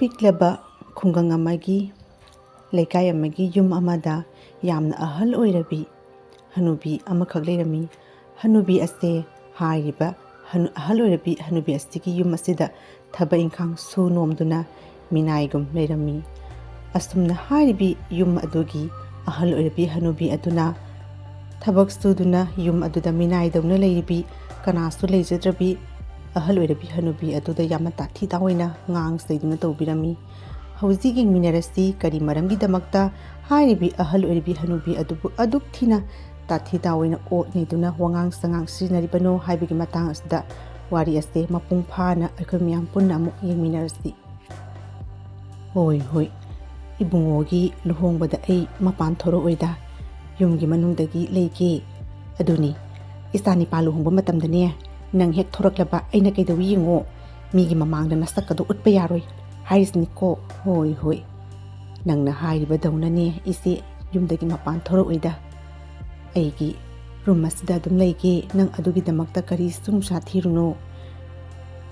ꯄꯤꯛꯂꯕ ꯈꯨꯡꯒꯪ ꯑꯃꯒꯤ ꯂꯩꯀꯥꯏ ꯑꯃꯒꯤ ꯌꯨꯝ ꯑꯃꯗ ꯌꯥꯝꯅ ꯑꯍꯜ ꯑꯣꯏꯔꯕꯤ ꯍꯅꯨꯕꯤ ꯑꯃꯈꯛ ꯂꯩꯔꯝꯃꯤ. ꯍꯅꯨꯕꯤ ꯑꯁꯦ ꯍꯥꯏꯔꯤꯕ ꯑꯍꯜ ꯑꯣꯏꯔꯕꯤ ꯍꯅꯨꯕꯤ ꯑꯁꯤꯒꯤ ꯌꯨꯝ ꯑꯁꯤꯗ ꯊꯕꯛ ꯏꯪꯈꯥꯡ ꯁꯨ ꯅꯣꯝꯗꯨꯅ ꯃꯤꯅꯥꯏꯒꯨꯝ ꯂꯩꯔꯝꯃꯤ. ꯑꯁꯨꯝꯅ ꯍꯥꯏꯔꯤꯕꯤ ꯌꯨꯝ ꯑꯗꯨꯒꯤ ꯑꯍꯜ ꯑꯣꯏꯔꯕꯤ ꯍꯅꯨꯕꯤ ꯑꯗꯨꯅ ꯊꯕꯛ ꯁꯨꯗꯨꯅ ꯌꯨꯝ ꯑꯗꯨꯗ ꯃꯤꯅꯥꯏꯗꯧꯅ ꯂꯩꯔꯤꯕꯤ ꯀꯅꯥꯁꯨ ꯂꯩꯖꯗ꯭ꯔꯕꯤ ꯑꯍꯜ ꯑꯣꯏꯔꯕꯤ ꯍꯅꯨꯕꯤ ꯑꯗꯨꯗ ꯌꯥꯝꯅ ꯇꯥꯊꯤ ꯇꯥꯑꯣꯏꯅ ꯉꯥꯡ ꯁꯩꯗꯨꯅ ꯇꯧꯕꯤꯔꯝꯃꯤ. ꯍꯧꯖꯤꯛ ꯌꯦꯡꯃꯤꯟꯅꯔꯁꯤ ꯀꯔꯤ ꯃꯔꯝꯒꯤꯗꯃꯛꯇ ꯍꯥꯏꯔꯤꯕꯤ ꯑꯍꯜ ꯑꯣꯏꯔꯕꯤ ꯍꯅꯨꯕꯤ ꯑꯗꯨꯕꯨ ꯑꯗꯨꯛ ꯊꯤꯅ ꯇꯥꯊꯤ ꯇꯥꯑꯣꯏꯅ ꯑꯣꯠ-ꯅꯩꯗꯨꯅ ꯋꯥꯉꯥꯡ ꯁꯉꯥꯡ ꯁꯤꯖꯤꯟꯅꯔꯤꯕꯅꯣ ꯍꯥꯏꯕꯒꯤ ꯃꯇꯥꯡ ꯑꯁꯤꯗ ꯋꯥꯔꯤ ꯑꯁꯤ ꯃꯄꯨꯡ ꯐꯥꯅ ꯑꯩꯈꯣꯏ ꯃꯌꯥꯝ ꯄꯨꯟꯅ ꯑꯃꯨꯛ ꯌꯦꯡꯃꯤꯟꯅꯔꯁꯤ. ꯍꯣꯏ ꯏꯕꯨꯡꯉꯣꯒꯤ ꯂꯨꯍꯣꯡꯕꯗ ꯑꯩ ꯃꯄꯥꯟ ꯊꯣꯔꯛꯑꯣꯏꯗ ꯌꯨꯝꯒꯤ ꯃꯅꯨꯡꯗꯒꯤ ꯂꯩꯒꯦ. ꯑꯗꯨꯅꯤ ꯏꯆꯥꯅꯤꯄꯥ ꯂꯨꯍꯣꯡꯕ ꯃꯇꯝꯗꯅꯦ ꯅꯪ ꯍꯦꯛ ꯊꯣꯔꯛꯂꯕ ꯑꯩꯅ ꯀꯩꯗꯧꯋꯤ ꯌꯦꯡꯉꯣ ꯃꯤꯒꯤ ꯃꯃꯥꯡꯗ ꯅꯁꯛꯀꯗꯣ ꯎꯠꯄ ꯌꯥꯔꯣꯏ ꯍꯥꯏꯔꯤꯁꯤꯅꯤꯀꯣ. ꯍꯣꯏ ꯅꯪꯅ ꯍꯥꯏꯔꯤꯕꯗꯧꯅꯅꯦ ꯏꯆꯦ ꯌꯨꯝꯗꯒꯤ ꯃꯄꯥꯟ ꯊꯣꯔꯛꯑꯣꯏꯗ ꯑꯩꯒꯤ ꯔꯨꯝ ꯑꯁꯤꯗ ꯑꯗꯨꯝ ꯂꯩꯒꯦ. ꯅꯪ ꯑꯗꯨꯒꯤꯗꯃꯛꯇ ꯀꯔꯤꯁꯨ ꯅꯨꯡꯁꯥ ꯊꯤꯔꯨꯅꯣ.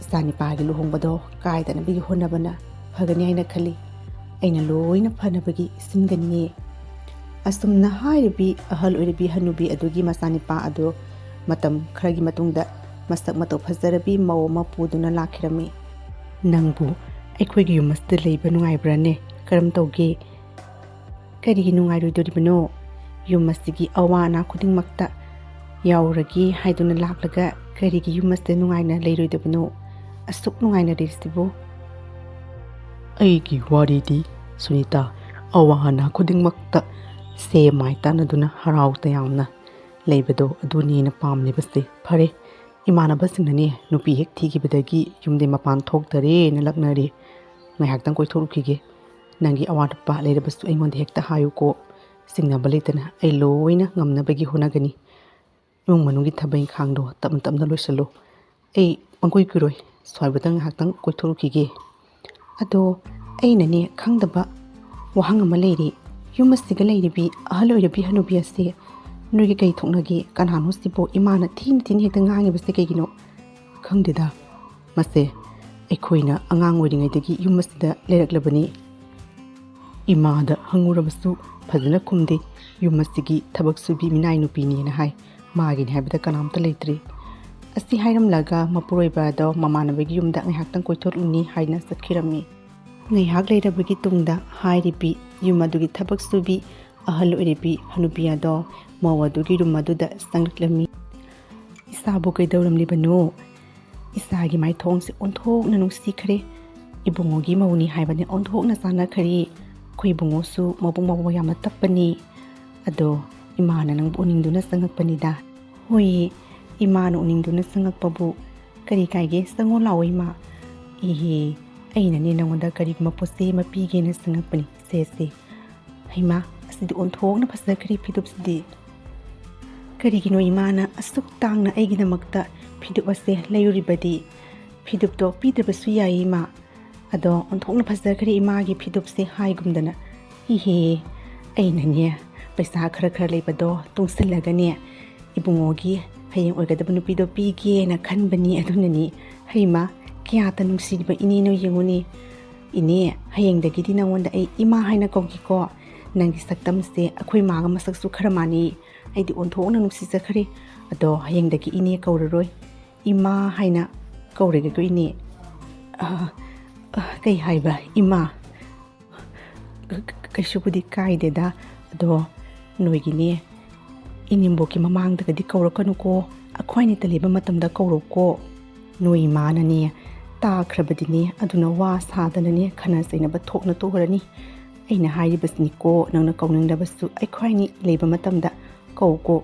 ꯏꯆꯥꯅꯤꯄꯥꯒꯤ ꯂꯨꯍꯣꯡꯕꯗꯣ ꯀꯥꯏꯗꯅꯕꯒꯤ ꯍꯣꯠꯅꯕꯅ ꯐꯒꯅꯤ ꯍꯥꯏꯅ ꯈꯜꯂꯤ. ꯑꯩꯅ ꯂꯣꯏꯅ ꯐꯅꯕꯒꯤ ꯁꯤꯟꯒꯅꯤꯌꯦ. ꯑꯁꯨꯝꯅ ꯍꯥꯏꯔꯤꯕꯤ ꯑꯍꯜ ꯑꯣꯏꯔꯕꯤ ꯍꯅꯨꯕꯤ ꯑꯗꯨꯒꯤ ꯃꯆꯥꯅꯤꯄꯥ ꯑꯗꯨ ꯃꯇꯝ ꯈꯔꯒꯤ ꯃꯇꯨꯡꯗ ꯃꯁꯛ ꯃꯇꯧ ꯐꯖꯔꯕꯤ ꯃꯧ ꯑꯃ ꯄꯨꯗꯨꯅ ꯂꯥꯛꯈꯤꯔꯝꯃꯤ. ꯅꯪꯕꯨ ꯑꯩꯈꯣꯏꯒꯤ ꯌꯨꯝ ꯑꯁꯤꯗ ꯂꯩꯕ ꯅꯨꯡꯉꯥꯏꯕ꯭ꯔꯥꯅꯦ? ꯀꯔꯝ ꯇꯧꯒꯦ? ꯀꯔꯤꯒꯤ ꯅꯨꯡꯉꯥꯏꯔꯣꯏꯗꯣꯔꯤꯕꯅꯣ? ꯌꯨꯝ ꯑꯁꯤꯒꯤ ꯑꯋꯥ ꯑꯅꯥ ꯈꯨꯗꯤꯡꯃꯛꯇ ꯌꯥꯎꯔꯒꯦ ꯍꯥꯏꯗꯨꯅ ꯂꯥꯛꯂꯒ ꯀꯔꯤꯒꯤ ꯌꯨꯝ ꯑꯁꯤꯗ ꯅꯨꯡꯉꯥꯏꯅ ꯂꯩꯔꯣꯏꯗꯕꯅꯣ? ꯑꯁꯨꯛ ꯅꯨꯡꯉꯥꯏꯅ ꯂꯩꯔꯤꯁꯤꯕꯨ. ꯑꯩꯒꯤ ꯋꯥꯔꯤꯗꯤ ꯁꯨꯅꯤꯇꯥ ꯑꯋꯥ ꯑꯅꯥ ꯈꯨꯗꯤꯡꯃꯛꯇ ꯁꯦ ꯃꯥꯏ ꯇꯥꯟꯅꯗꯨꯅ ꯍꯔꯥꯎ ꯇꯌꯥꯝꯅ ꯂꯩꯕꯗꯣ ꯑꯗꯨꯅꯦꯅ ꯄꯥꯝꯂꯤꯕꯁꯦ. ꯐꯔꯦ ꯏꯃꯥꯟꯅꯕꯁꯤꯡꯅꯅꯦ ꯅꯨꯄꯤ ꯍꯦꯛ ꯊꯤꯈꯤꯕꯗꯒꯤ ꯌꯨꯝꯗꯩ ꯃꯄꯥꯟ ꯊꯣꯛꯇꯔꯦꯅ ꯂꯛꯅꯔꯦ. ꯉꯥꯏꯍꯥꯛꯇꯪ ꯀꯣꯏꯊꯣꯛꯔꯨꯈꯤꯒꯦ. ꯅꯪꯒꯤ ꯑꯋꯥꯠ ꯑꯄꯥ ꯂꯩꯔꯕꯁꯨ ꯑꯩꯉꯣꯟꯗ ꯍꯦꯛꯇ ꯍꯥꯏꯌꯨꯀꯣ. ꯆꯤꯡꯅꯕ ꯂꯩꯇꯅ ꯑꯩ ꯂꯣꯏꯅ ꯉꯝꯅꯕꯒꯤ ꯍꯣꯠꯅꯒꯅꯤ. ꯏꯃꯨꯡ ꯃꯅꯨꯡꯒꯤ ꯊꯕꯛ ꯏꯪꯈꯥꯡꯗꯣ ꯇꯞꯅ ꯂꯣꯏꯁꯜꯂꯨ. ꯑꯩ ꯄꯪꯀꯨꯏ ꯀꯨꯏꯔꯣꯏ ꯁ꯭ꯋꯥꯏꯕꯨꯗꯪ ꯉꯥꯏꯍꯥꯛꯇꯪ ꯀꯣꯏꯊꯣꯛꯔꯨꯈꯤꯒꯦ. ꯑꯗꯣ ꯑꯩꯅꯅꯦ ꯈꯪꯗꯕ ꯋꯥꯍꯪ ꯑꯃ ꯂꯩꯔꯤ. ꯌꯨꯝ ꯑꯁꯤꯒ ꯂꯩꯔꯤꯕꯤ ꯑꯍꯜ ꯑꯣꯏꯔꯕꯤ ꯍꯅꯨꯕꯤ ꯑꯁꯤ ꯅꯣꯏꯒꯤ ꯀꯩ ꯊꯣꯛꯅꯒꯦ? ꯀꯅꯥꯅꯣ ꯁꯤꯕꯨ? ꯏꯃꯥꯅ ꯊꯤꯅ ꯍꯦꯛꯇ ꯉꯥꯡꯉꯤꯕꯁꯦ ꯀꯩꯒꯤꯅꯣ? ꯈꯪꯗꯦꯗ ꯃꯁꯦ ꯑꯩꯈꯣꯏꯅ ꯑꯉꯥꯡ ꯑꯣꯏꯔꯤꯉꯩꯗꯒꯤ ꯌꯨꯝ ꯑꯁꯤꯗ ꯂꯩꯔꯛꯂꯕꯅꯤ. ꯏꯃꯥꯗ ꯍꯪꯉꯨꯔꯕꯁꯨ ꯐꯖꯅ ꯈꯨꯝꯗꯦ. ꯌꯨꯝ ꯑꯁꯤꯒꯤ ꯊꯕꯛ ꯁꯨꯕꯤ ꯃꯤꯅꯥꯏ ꯅꯨꯄꯤꯅꯦꯅ ꯍꯥꯏ. ꯃꯥꯒꯤꯅꯤ ꯍꯥꯏꯕꯗ ꯀꯅꯥꯝꯇ ꯂꯩꯇ꯭ꯔꯤ. ꯑꯁꯤ ꯍꯥꯏꯔꯝꯂꯒ ꯃꯄꯨꯔꯣꯏꯕ ꯑꯗꯣ ꯃꯃꯥꯟꯅꯕꯒꯤ ꯌꯨꯝꯗ ꯉꯥꯏꯍꯥꯛꯇꯪ ꯀꯣꯏꯊꯣꯛꯂꯨꯅꯤ ꯍꯥꯏꯅ ꯆꯠꯈꯤꯔꯝꯃꯤ. ꯉꯥꯏꯍꯥꯛ ꯂꯩꯔꯕꯒꯤ ꯇꯨꯡꯗ ꯍꯥꯏꯔꯤꯕꯤ ꯌꯨꯝ ꯑꯗꯨꯒꯤ ꯊꯕꯛ ꯁꯨꯕꯤ ꯑꯍꯜ ꯑꯣꯏꯔꯕꯤ ꯍꯅꯨꯕꯤ ꯑꯗꯣ ꯃꯧ ꯑꯗꯨꯒꯤ ꯔꯨꯝ ꯑꯗꯨꯗ ꯆꯪꯂꯛꯂꯝꯃꯤ. ꯏꯆꯥꯕꯨ ꯀꯩꯗꯧꯔꯝꯂꯤꯕꯅꯣ? ꯏꯆꯥꯒꯤ ꯃꯥꯏꯊꯣꯡꯁꯦ ꯑꯣꯟꯊꯣꯛꯅ ꯅꯨꯡꯁꯤꯈ꯭ꯔꯦ. ꯏꯕꯨꯡꯉꯣꯒꯤ ꯃꯧꯅꯤ ꯍꯥꯏꯕꯅꯦ ꯑꯣꯟꯊꯣꯛꯅ ꯆꯥꯟꯅꯈ꯭ꯔꯦ. ꯑꯩꯈꯣꯏ ꯏꯕꯨꯡꯉꯣꯁꯨ ꯃꯕꯨꯡ ꯃꯧꯄꯥ ꯌꯥꯝꯅ ꯇꯞꯄꯅꯤ. ꯑꯗꯣ ꯏꯃꯥꯅ ꯅꯪꯕꯨ ꯎꯅꯤꯡꯗꯨꯅ ꯆꯪꯉꯛꯄꯅꯤꯗ. ꯍꯣꯏ ꯏꯃꯥꯅ ꯎꯅꯤꯡꯗꯨꯅ ꯆꯪꯉꯛꯄꯕꯨ ꯀꯔꯤ ꯀꯥꯏꯒꯦ? ꯆꯪꯉꯣ ꯂꯥꯛꯑꯣ ꯏꯃꯥ. ꯏꯍꯦ ꯑꯩꯅꯅꯦ ꯅꯪꯉꯣꯟꯗ ꯀꯔꯤꯒꯨꯝꯕ ꯄꯣꯠꯆꯩ ꯑꯃ ꯄꯤꯒꯦꯅ ꯆꯪꯉꯛꯄꯅꯤ. ꯁꯦ ꯍꯩꯃꯥ ꯑꯁꯤꯗꯤ ꯑꯣꯟꯊꯣꯛꯅ ꯐꯖꯈ꯭ꯔꯦ ꯐꯤꯗꯨꯞꯁꯤꯗꯤ. ꯀꯔꯤꯒꯤꯅꯣ ꯏꯃꯥꯅ ꯑꯁꯨꯛ ꯇꯥꯡꯅ ꯑꯩꯒꯤꯗꯃꯛꯇ ꯐꯤꯗꯨꯞ ꯑꯁꯦ ꯂꯩꯔꯨꯔꯤꯕꯗꯤ? ꯐꯤꯗꯨꯞꯇꯣ ꯄꯤꯗ꯭ꯔꯕꯁꯨ ꯌꯥꯏ ꯏꯃꯥ. ꯑꯗꯣ ꯑꯣꯟꯊꯣꯛꯅ ꯐꯖꯈ꯭ꯔꯦ ꯏꯃꯥꯒꯤ ꯐꯤꯗꯨꯞꯁꯦ ꯍꯥꯏꯒꯨꯝꯗꯅ. ꯏꯍꯦ ꯑꯩꯅꯅꯦ ꯄꯩꯁꯥ ꯈꯔ ꯂꯩꯕꯗꯣ ꯇꯨꯡꯁꯤꯜꯂꯒꯅꯦ ꯏꯕꯨꯡꯉꯣꯒꯤ ꯍꯌꯦꯡ ꯑꯣꯏꯒꯗꯕ ꯅꯨꯄꯤꯗꯣ ꯄꯤꯒꯦꯅ ꯈꯟꯕꯅꯤ. ꯑꯗꯨꯅꯅꯤ. ꯍꯩꯃꯥ ꯀꯌꯥꯇ ꯅꯨꯡꯁꯤꯔꯤꯕ ꯏꯅꯦꯅꯣ ꯌꯦꯡꯉꯨꯅꯦ. ꯏꯅꯦ ꯍꯌꯦꯡꯗꯒꯤꯗꯤ ꯅꯪꯉꯣꯟꯗ ꯑꯩ ꯏꯃꯥ ꯍꯥꯏꯅ ꯀꯧꯒꯦꯀꯣ. ꯅꯪꯒꯤ ꯁꯛꯇꯝꯁꯦ ꯑꯩꯈꯣꯏ ꯃꯥꯒ ꯃꯁꯛꯁꯨꯈꯔ ꯃꯥꯟꯅꯩ. ꯑꯩꯗꯤ ꯑꯣꯟꯊꯣꯛꯅ ꯅꯨꯡꯁꯤꯖꯈ꯭ꯔꯦ. ꯑꯗꯣ ꯍꯌꯦꯡꯗꯒꯤ ꯏꯅꯦ ꯀꯧꯔꯔꯣꯏ ꯏꯃꯥ ꯍꯥꯏꯅ ꯀꯧꯔꯒꯦꯀꯣ ꯏꯅꯦ. ꯀꯩ ꯍꯥꯏꯕ ꯏꯃꯥ? ꯀꯩꯁꯨꯕꯨꯗꯤ ꯀꯥꯏꯗꯦꯗ. ꯑꯗꯣ ꯅꯣꯏꯒꯤꯅꯦ ꯏꯅꯦꯝꯕꯣꯛꯀꯤ ꯃꯃꯥꯡꯗꯒꯗꯤ ꯀꯧꯔꯛꯀꯅꯨꯀꯣ. ꯑꯩꯈꯣꯏꯅꯤꯇ ꯂꯩꯕ ꯃꯇꯝꯗ ꯀꯧꯔꯣꯀꯣ. ꯅꯣꯏ ꯏꯃꯥꯅꯅꯦ ꯇꯥꯈ꯭ꯔꯕꯗꯤꯅꯦ ꯑꯗꯨꯅ ꯋꯥ ꯁꯥꯗꯅꯅꯦ ꯈꯟꯅ ꯆꯩꯅꯕ ꯊꯣꯛꯅ ꯇꯣꯛꯈ꯭ꯔꯅꯤ. ꯑꯩꯅ ꯍꯥꯏꯔꯤꯕꯁꯤꯅꯤꯀோ ꯅꯪꯅ ꯀꯧꯅꯤꯡꯂꯕꯁꯨ ꯑꯩꯈꯣꯏꯅꯤ ꯂꯩꯕ ꯃꯇꯝꯗ ꯀꯧꯀꯣ.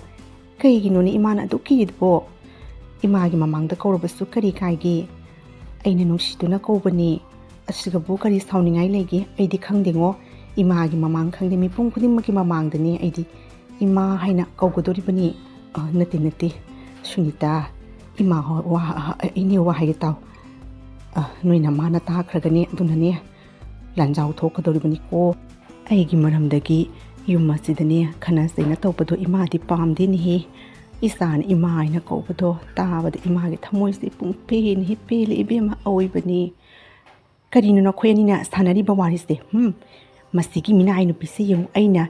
ꯀꯩꯒꯤꯅꯣꯅꯦ ꯏꯃꯥꯅ ꯑꯗꯨꯛ ꯀꯤꯔꯤꯗꯨꯕꯣ? ꯏꯃꯥꯒꯤ ꯃꯃꯥꯡꯗ ꯀꯧꯔꯕꯁꯨ ꯀꯔꯤ ꯀꯥꯏꯒꯦ? ꯑꯩꯅ ꯅꯨꯡꯁꯤꯗꯨꯅ ꯀꯧꯕꯅꯤ. ꯑꯁꯤꯒꯕꯨ ꯀꯔꯤ ꯁꯥꯎꯅꯤꯡꯉꯥꯏ ꯂꯩꯒꯦ? ꯑꯩꯗꯤ ꯈꯪꯗꯦꯉꯣ. ꯏꯃꯥꯒꯤ ꯃꯃꯥꯡ ꯈꯪꯗꯦ ꯃꯤꯄꯨꯝ ꯈꯨꯗꯤꯡꯃꯛꯀꯤ ꯃꯃꯥꯡꯗꯅꯦ ꯑꯩꯗꯤ ꯏꯃꯥ ꯍꯥꯏꯅ ꯀꯧꯒꯗꯣꯔꯤꯕꯅꯤ. ꯅꯠꯇꯦ ꯁꯨꯅꯤꯇꯥ. ꯏꯃꯥ ꯏꯅꯦ ꯋꯥ ꯍꯥꯏꯒꯦ ꯇꯥꯎ. ꯅꯣꯏ ꯅꯃꯥꯅ ꯇꯥꯈ꯭ꯔꯒꯅꯦ ꯑꯗꯨꯅꯅꯦ ꯂꯥꯟꯖꯥꯎ ꯊꯣꯛꯀꯗꯧꯔꯤꯕꯅꯤꯀꯣ. ꯑꯩꯒꯤ ꯃꯔꯝꯗꯒꯤ ꯌꯨꯝ ꯑꯁꯤꯗꯅꯦ ꯈꯟꯅ ꯆꯩꯅ ꯇꯧꯕꯗꯣ ꯏꯃꯥꯗꯤ ꯄꯥꯝꯗꯦꯅꯦꯍꯦ. ꯏꯆꯥꯅ ꯏꯃꯥ ꯍꯥꯏꯅ ꯀꯧꯕꯗꯣ ꯇꯥꯕꯗ ꯏꯃꯥꯒꯤ ꯊꯃꯣꯏꯁꯦ ꯄꯨꯡꯄꯦꯟ ꯄꯦꯜꯂꯦ ꯏꯕꯦꯝꯃ. ꯑꯑꯣꯏꯕꯅꯤ. ꯀꯔꯤꯅꯣ ꯅꯈꯣꯏ ꯑꯅꯤꯅ ꯁꯥꯟꯅꯔꯤꯕ ꯋꯥꯔꯤꯁꯦ? ꯃꯁꯤꯒꯤ ꯃꯤꯅꯥꯏ ꯅꯨꯄꯤꯁꯦ ꯌꯦꯡꯉꯨ, ꯑꯩꯅ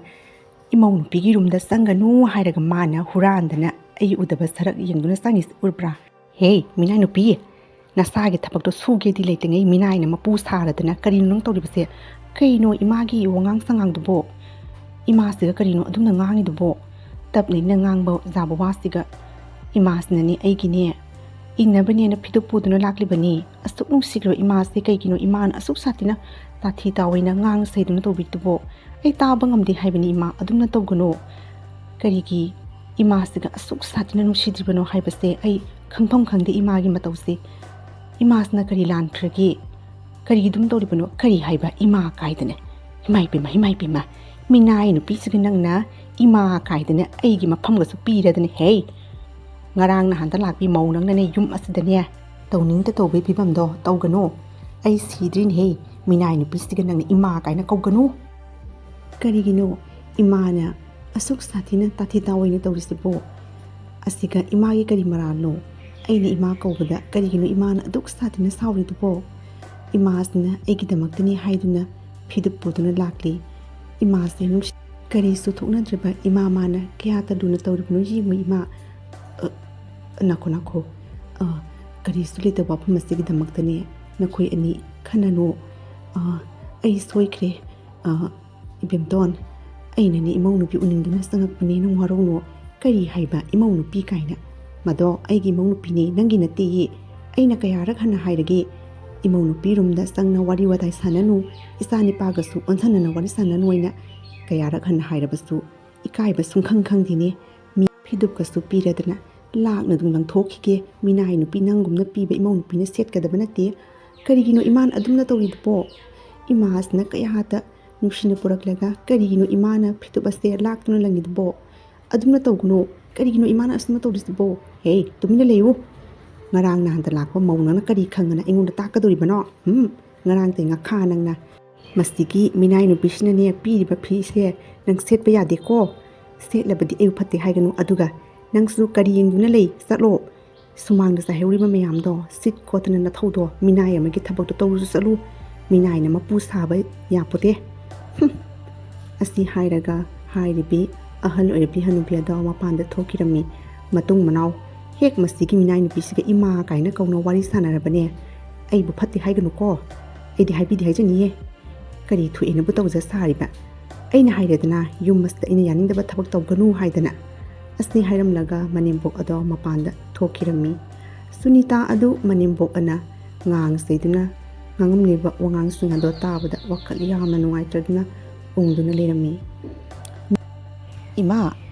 ꯏꯃꯧ ꯅꯨꯄꯤꯒꯤ ꯔꯨꯝꯗ ꯆꯪꯒꯅꯨ ꯍꯥꯏꯔꯒ ꯃꯥꯅ ꯍꯨꯔꯥꯟꯗꯅ ꯑꯩ ꯎꯗꯕ ꯁꯔꯛ ꯌꯦꯡꯗꯨꯅ ꯆꯪꯉꯤꯁꯤ ꯎꯔꯕ꯭ꯔꯥ? ꯍꯦ ꯃꯤꯅꯥꯏ ꯅꯨꯄꯤ, ꯅꯁꯥꯒꯤ ꯊꯕꯛꯇꯣ ꯁꯨꯒꯦꯗꯤ ꯂꯩꯇꯉꯩ ꯃꯤꯅꯥꯏꯅ ꯃꯄꯨ ꯁꯥꯔꯗꯅ ꯀꯔꯤꯅꯣ ꯅꯪ ꯇꯧꯔꯤꯕꯁꯦ? ꯀꯩꯅꯣ ꯏꯃꯥꯒꯤ ꯋꯥꯉꯥꯡ ꯁꯉꯥꯡꯗꯨꯕꯣ? ꯏꯃꯥꯁꯤꯒ ꯀꯔꯤꯅꯣ ꯑꯗꯨꯝꯅ ꯉꯥꯡꯉꯤꯗꯨꯕꯣ? ꯇꯞꯅ ꯏꯪꯅ ꯉꯥꯡꯕ ꯌꯥꯕ ꯋꯥꯁꯤꯒ. ꯏꯃꯥꯁꯤꯅꯅꯦ ꯑꯩꯒꯤꯅꯦ ꯏꯟꯅꯕꯅꯦꯅ ꯐꯤꯗꯨꯞ ꯄꯨꯗꯨꯅ ꯂꯥꯛꯂꯤꯕꯅꯤ. ꯑꯁꯨꯛ ꯅꯨꯡꯁꯤꯈ꯭ꯔꯕ ꯏꯃꯥꯁꯦ ꯀꯩꯒꯤꯅꯣ ꯏꯃꯥꯅ ꯑꯁꯨꯛ ꯁꯥꯊꯤꯅ ꯇꯥꯊꯤ ꯇꯥꯑꯣꯏꯅ ꯉꯥꯡ ꯁꯩꯗꯨꯅ ꯇꯧꯕꯤꯗꯨꯕꯣ? ꯑꯩ ꯇꯥꯕ ꯉꯝꯗꯦ ꯍꯥꯏꯕꯅꯤ ꯏꯃꯥ, ꯑꯗꯨꯝꯅ ꯇꯧꯒꯅꯨ. ꯀꯔꯤꯒꯤ ꯏꯃꯥꯁꯤꯒ ꯑꯁꯨꯛ ꯁꯥꯊꯤꯅ ꯅꯨꯡꯁꯤꯗ꯭ꯔꯤꯕꯅꯣ ꯍꯥꯏꯕꯁꯦ ꯑꯩ ꯈꯪꯐꯝ ꯈꯪꯗꯦ ꯏꯃꯥꯒꯤ ꯃꯇꯧꯁꯦ. ꯏꯃꯥꯁꯤꯅ ꯀꯔꯤ ꯂꯥꯟꯈ꯭ꯔꯒꯦ? ꯀꯔꯤꯒꯤ ꯑꯗꯨꯝ ꯇꯧꯔꯤꯕꯅꯣ? ꯀꯔꯤ ꯍꯥꯏꯕ ꯏꯃꯥ ꯀꯥꯏꯗꯅꯦ? ꯏꯃꯥꯏꯄꯦꯝꯃ, ꯃꯤꯅꯥꯏ ꯅꯨꯄꯤꯁꯤꯒ ꯅꯪꯅ ꯏꯃꯥ ꯀꯥꯏꯗꯅ ꯑꯩꯒꯤ ꯃꯐꯝꯒꯁꯨ ꯄꯤꯔꯗꯅꯦ. ꯍꯦ, ꯉꯔꯥꯡ ꯅꯍꯥꯟꯗ ꯂꯥꯛꯄꯤ ꯃꯧ ꯅꯪꯅꯅꯦ ꯌꯨꯝ ꯑꯁꯤꯗꯅꯦ ꯇꯧꯅꯤꯡꯗ ꯇꯧꯕꯒꯤ ꯐꯤꯕꯝꯗꯣ ꯇꯧꯒꯅꯨ. ꯑꯩ ꯁꯤꯗ꯭ꯔꯤꯅꯦꯍꯦ. ꯃꯤꯅꯥꯏ ꯅꯨꯄꯤꯁꯤꯒ ꯅꯪꯅ ꯏꯃꯥ ꯀꯥꯏꯅ ꯀꯧꯒꯅꯨ. ꯀꯔꯤꯒꯤꯅꯣ ꯏꯃꯥꯅ ꯑꯁꯨꯛ ꯁꯥꯊꯤꯅ ꯇꯥꯊꯤ ꯇꯥꯑꯣꯏꯅ ꯇꯧꯔꯤꯁꯤꯕꯣ? ꯑꯁꯤꯒ ꯏꯃꯥꯒꯤ ꯀꯔꯤ ꯃꯔꯥꯜꯅꯣ? ꯑꯩꯅ ꯏꯃꯥ ꯀꯧꯕꯗ ꯀꯔꯤꯒꯤꯅோ ꯏꯃꯥꯅ ꯑꯗꯨꯛ ꯁꯥꯊꯤꯅ ꯁꯥꯎꯔꯤꯗꯨꯕꯣ? ꯏꯃꯥꯁꯤꯅ ꯑꯩꯒꯤꯗꯃꯛꯇꯅꯤ ꯍꯥꯏꯗꯨꯅ ꯐꯤꯗꯨꯞ ꯄꯨꯗꯨꯅ ꯂꯥꯛꯂꯤ. ꯏꯃꯥꯁꯦ ꯀꯔꯤꯁꯨ ꯊꯣꯛꯅꯗ꯭ꯔꯤꯕ ꯏꯃꯥ ꯃꯥꯅ ꯀꯌꯥꯇ ꯂꯨꯅ ꯇꯧꯔꯤꯕꯅꯣ ꯌꯦꯡꯉꯨ ꯏꯃꯥ. ꯅꯥꯈꯣ. ꯀꯔꯤꯁꯨ ꯂꯩꯇꯕ ꯋꯥꯐꯝ ꯑꯁꯤꯒꯤꯗꯃꯛꯇꯅꯦ ꯅꯈꯣꯏ ꯑꯅꯤ ꯈꯟꯅꯅꯨ. ꯑꯩ ꯁꯣꯏꯈ꯭ꯔꯦ. ꯏꯕꯦꯝꯇꯣꯟ, ꯑꯩꯅꯅꯦ ꯏꯃꯧ ꯅꯨꯄꯤ ꯎꯅꯤꯡꯗꯨꯅ ꯆꯪꯉꯛꯄꯅꯦ, ꯅꯪ ꯋꯥꯔꯧꯅꯨ. ꯀꯔꯤ ꯍꯥꯏꯕ ꯏꯃꯧ ꯅꯨꯄꯤ ꯀꯥꯏꯅ? ꯃꯗꯣ ꯑꯩꯒꯤ ꯏꯃꯧ ꯅꯨꯄꯤꯅꯦ, ꯅꯪꯒꯤ ꯅꯠꯇꯦꯌꯦ. ꯑꯩꯅ ꯀꯌꯥꯔꯛ ꯍꯟꯅ ꯍꯥꯏꯔꯒꯦ ꯏꯃꯧ ꯅꯨꯄꯤ ꯔꯨꯝꯗ ꯆꯪꯅ ꯋꯥꯔꯤ ꯋꯥꯇꯥꯏ ꯁꯥꯟꯅꯅꯨ, ꯏꯆꯥ ꯅꯤꯄꯥꯒꯁꯨ ꯑꯣꯟꯁꯟꯅꯅ ꯋꯥꯔꯤ ꯁꯥꯟꯅꯅꯨ ꯍꯥꯏꯅ ꯀꯌꯥꯔꯛ ꯍꯟꯅ ꯍꯥꯏꯔꯕꯁꯨ ꯏꯀꯥꯏꯕ ꯁꯨꯡꯈꯪ ꯈꯪꯗꯦꯅꯦ. ꯃꯤ ꯐꯤꯗꯨꯞꯀꯁꯨ ꯄꯤꯔꯗꯅ ꯂꯥꯛꯅ ꯑꯗꯨꯝ ꯂꯪꯊꯣꯛꯈꯤꯒꯦ. ꯃꯤꯅꯥꯏ ꯅꯨꯄꯤ ꯅꯪꯒꯨꯝꯅ ꯄꯤꯕ ꯏꯃꯧ ꯅꯨꯄꯤꯅ ꯁꯦꯠꯀꯗꯕ ꯅꯠꯇꯦ. ꯀꯔꯤꯒꯤꯅꯣ ꯏꯃꯥꯅ ꯑꯗꯨꯝꯅ ꯇꯧꯔꯤꯗꯨꯕꯣ? ꯏꯃꯥꯁꯤꯅ ꯀꯌꯥꯇ ꯅꯨꯡꯁꯤꯅ ꯄꯨꯔꯛꯂꯒ ꯀꯔꯤꯒꯤꯅꯣ 이마나 ꯐꯤꯗꯨꯞ ꯑꯁꯦ ꯂꯥꯛꯇꯨꯅ ꯂꯪꯉꯤꯗꯨꯕꯣ? ꯑꯗꯨꯝꯅ ꯇꯧꯒꯅꯨ. ꯀꯔꯤꯒꯤꯅꯣ ꯏꯃꯥꯅ ꯑꯁꯨꯝꯅ ꯇꯧꯔꯤꯁꯤꯕꯣ? ꯍꯦ, ꯇꯨꯃꯤꯟꯅ ꯂꯩꯌꯨ. ꯉꯔꯥꯡ ꯅꯍꯥꯟꯗ ꯂꯥꯛꯄ ꯃꯧ ꯅꯪꯅ ꯀꯔꯤ ꯈꯪꯉꯅ ꯑꯩꯉꯣꯟꯗ ꯇꯥꯛꯀꯗꯣꯔꯤꯕꯅꯣ? ꯉꯔꯥꯡꯗꯩ ꯉꯥꯈꯥ ꯅꯪꯅ. ꯃꯁꯤꯒꯤ ꯃꯤꯅꯥꯏ ꯅꯨꯄꯤꯁꯤꯅꯅꯦ ꯄꯤꯔꯤꯕ ꯐꯤꯁꯦ ꯅꯪ ꯁꯦꯠꯄ ꯌꯥꯗꯦꯀꯣ. ꯁꯦꯠꯂꯕꯗꯤ ꯑꯩꯕꯨ ꯐꯠꯇꯦ ꯍꯥꯏꯒꯅꯨ. ꯑꯗꯨꯒ ꯅꯪꯁꯨ ꯀꯔꯤ ꯌꯦꯡꯗꯨꯅ ꯂꯩ? ꯆꯠꯂꯣ. ꯁꯨꯃꯥꯡꯗ ꯆꯥꯏꯍꯧꯔꯤꯕ ꯃꯌꯥꯝꯗꯣ ꯁꯤꯠ ꯈꯣꯠꯇꯅ ꯅꯊꯧꯗꯣ ꯃꯤꯅꯥꯏ ꯑꯃꯒꯤ ꯊꯕꯛꯇꯣ ꯇꯧꯔꯨꯁꯨ ꯆꯠꯂꯨ. ꯃꯤꯅꯥꯏꯅ ꯃꯄꯨ ꯁꯥꯕ ꯌꯥꯄꯣꯠꯇꯦ. ꯑꯁꯤ ꯍꯥꯏꯔꯒ ꯍꯥꯏꯔꯤꯕꯤ ꯑꯍꯜ ꯑꯣꯏꯔꯕꯤ ꯍꯅꯨꯕꯤ ꯑꯗꯣ ꯃꯄꯥꯟꯗ ꯊꯣꯛꯈꯤꯔꯝꯃꯤ. ꯃꯇꯨꯡ ꯃꯅꯥꯎ ꯍꯦꯛ ꯃꯁꯤꯒꯤ ꯃꯤꯅꯥꯏ ꯅꯨꯄꯤꯁꯤꯒ ꯏꯃꯥ ꯀꯥꯏꯅ ꯀꯧꯅ ꯋꯥꯔꯤ ꯁꯥꯟꯅꯔꯕꯅꯦ. ꯑꯩꯕꯨ ꯐꯠꯇꯦ ꯍꯥꯏꯒꯅꯨꯀꯣ. ꯑꯩꯗꯤ ꯍꯥꯏꯕꯤꯗꯦ ꯍꯥꯏꯖꯅꯤꯌꯦ. ꯀꯔꯤ ꯊꯣꯛꯑꯦꯅꯕꯨ ꯇꯧꯖ ꯁꯥꯔꯤꯕ? ꯑꯩꯅ ꯍꯥꯏꯔꯦꯗꯅ ꯌꯨꯝ ꯑꯁꯤꯗ ꯑꯩꯅ ꯌꯥꯅꯤꯡꯗꯕ ꯊꯕꯛ ꯇꯧꯒꯅꯨ ꯍꯥꯏꯗꯅ. ꯑꯁꯤ ꯍꯥꯏꯔꯝꯂꯒ ꯃꯅꯦꯝꯕꯣꯛ ꯑꯗꯣ ꯃꯄꯥꯟꯗ ꯊꯣꯛꯈꯤꯔꯝꯃꯤ. ꯁꯨꯅꯤꯇꯥ ꯑꯗꯨ ꯃꯅꯦꯝꯕꯣꯛ ꯑꯅ ꯉꯥꯡ ꯁꯩꯗꯨꯅ ꯉꯥꯡꯉꯝꯂꯤꯕ ꯋꯥꯉꯥꯡꯁꯤꯡ ꯑꯗꯣ ꯇꯥꯕꯗ ꯋꯥꯈꯜ ꯌꯥꯝꯅ ꯅꯨꯡꯉꯥꯏꯇ꯭ꯔꯗꯨꯅ ꯎꯡꯗꯨꯅ ꯂꯩꯔꯝꯃꯤ. ꯏꯃꯥ,